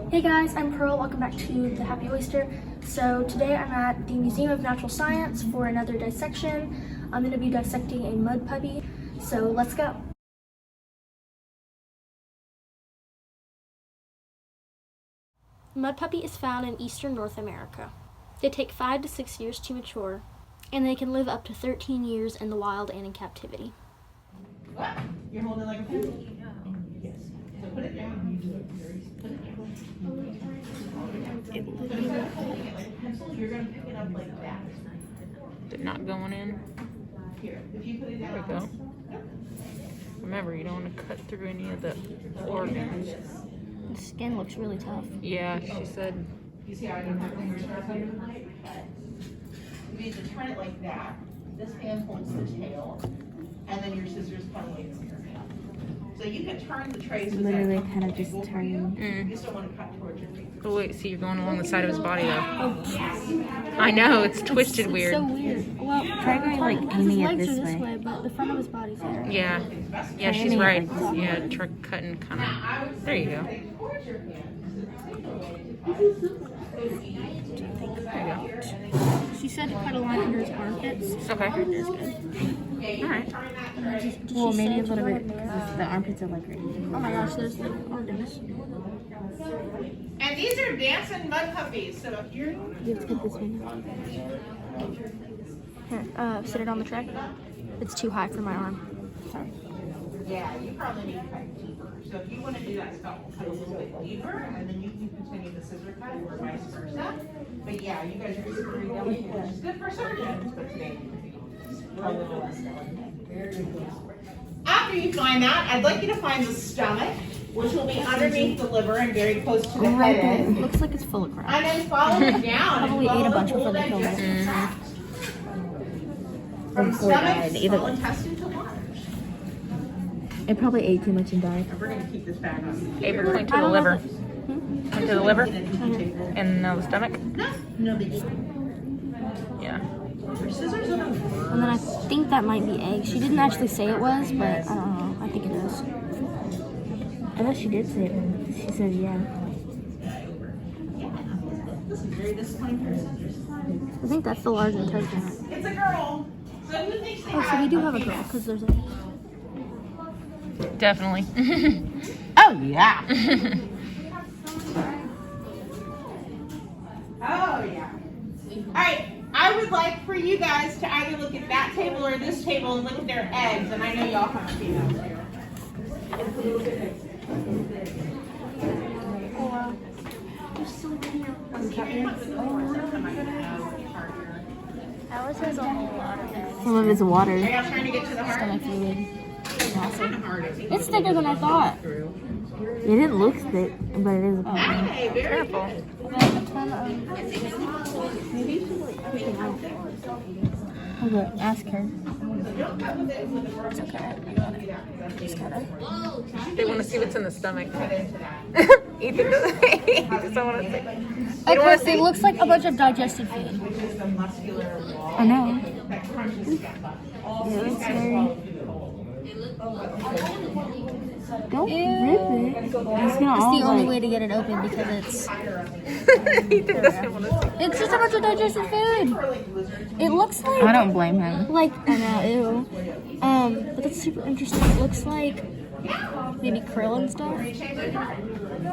Hey guys, I'm Pearl. Welcome back to the Happy Oyster. So today I'm at the Museum of Natural Science for another dissection. I'm going to be dissecting a mud puppy. So let's go. Mud puppy is found in eastern North America. They take 5 to 6 years to mature, and they can live up to 13 years in the wild and in captivity. What? You're holding like a pencil? Yes. So put it down. Put it down. You're going to pick it up like that. They're not going in. Here, if you put it down. There we go. Remember, you don't want to cut through any of the organs. The skin looks really tough. Yeah, she said. You see how I don't have fingers under the knife? You need to turn it like that. This hand holds the tail, and then your scissors play in your hand. So you can turn the trays. Literally kind of just turning. You just don't want to cut towards your feet. Oh wait, see, you're going along the side of his body though. Oh, I know, it's twisted weird. so weird. Well, Try going like his aiming it legs this are this way. way, but the front of his body's here. Yeah, yeah, she's right. Yeah, try cutting kind of. There you go. There you go. She said to cut a line under his armpits. Okay. That's good. All right. Well, maybe a little bit because the armpits are like right here. Oh my gosh, there's the organs. And these are dancing mud puppies. So if you're You have to put this one. Here, sit it on the tray. It's too high for my arm. Sorry. yeah, you probably need to cut deeper. So if you want to do that stuff, we'll cut a little bit deeper, and then you can continue the scissor cut or vice versa. But yeah, you guys are very delicate, which is good for surgeons, but today a little less delicate. After you find that, I'd like you to find the stomach, which will be underneath the liver and very close to the head end. Looks like it's full of crap. And then follow it down. Probably ate a bunch before they killed it. From Before it stomach, died, either small way. intestine to large. It probably ate too much and died. We're going to keep this back on. Ava, point to the liver. Point to the liver and the stomach. No biggie. Yeah. Scissors are And then I think that might be egg. She didn't actually say it was, but I don't know. I think it is. I thought she did say it. She said yeah. I think that's the large intestine. It's a girl. So who thinks they Oh, so have we do have a girl, because there's a... Definitely. Oh, yeah. Oh, yeah. All right. I would like for you guys to either look at that table or this table and look at their eggs. And I know y'all have females here. Oh, wow. They're so cute. Ours has a whole lot of eggs. Some of it's water. Are y'all trying to get to the heart? Stomach fluid. It's kind of hard, isn't it? It's thicker than I thought. It didn't look thick, but it is a problem. Hey, very Careful. Okay, ask her. It's okay. Just gotta... They want to see what's in the stomach. Ethan doesn't. He just don't want to see. Okay, it looks like a bunch of digested food. the muscular wall I know. that crunches stuff up. It looks very... Don't rip it. It's gonna It's all the only like... way to get it open because it's... Ethan doesn't want to see. It's just a bunch of digested food. It looks like... I don't blame him. Like, I know, ew. But that's super interesting. It looks like maybe krill and stuff.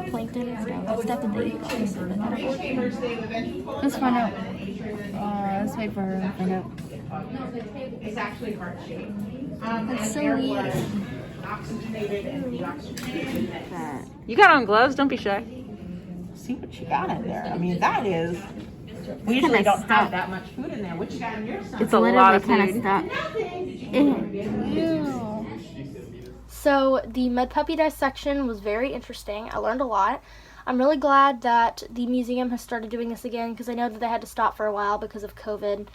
Plankton and stuff. That's stuff that they eat, obviously. But I don't know. Let's find out. Let's wait for her to find out. It's actually heart shaped. That's so air weird. blood oxygenated and deoxygenated. You got on gloves. Don't be shy. See what you got in there. I mean, that is. We usually don't have that much food in there. What you got in your stomach? It's a lot of kind of food. stuff. Ew. So the mud puppy dissection was very interesting. I learned a lot. I'm really glad that the museum has started doing this again because I know that they had to stop for a while because of COVID.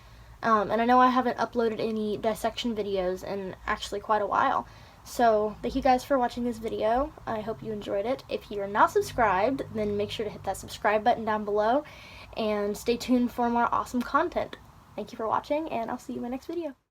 And I know I haven't uploaded any dissection videos in actually quite a while. So thank you guys for watching this video. I hope you enjoyed it. If you're not subscribed, then make sure to hit that subscribe button down below and stay tuned for more awesome content. Thank you for watching, and I'll see you in my next video.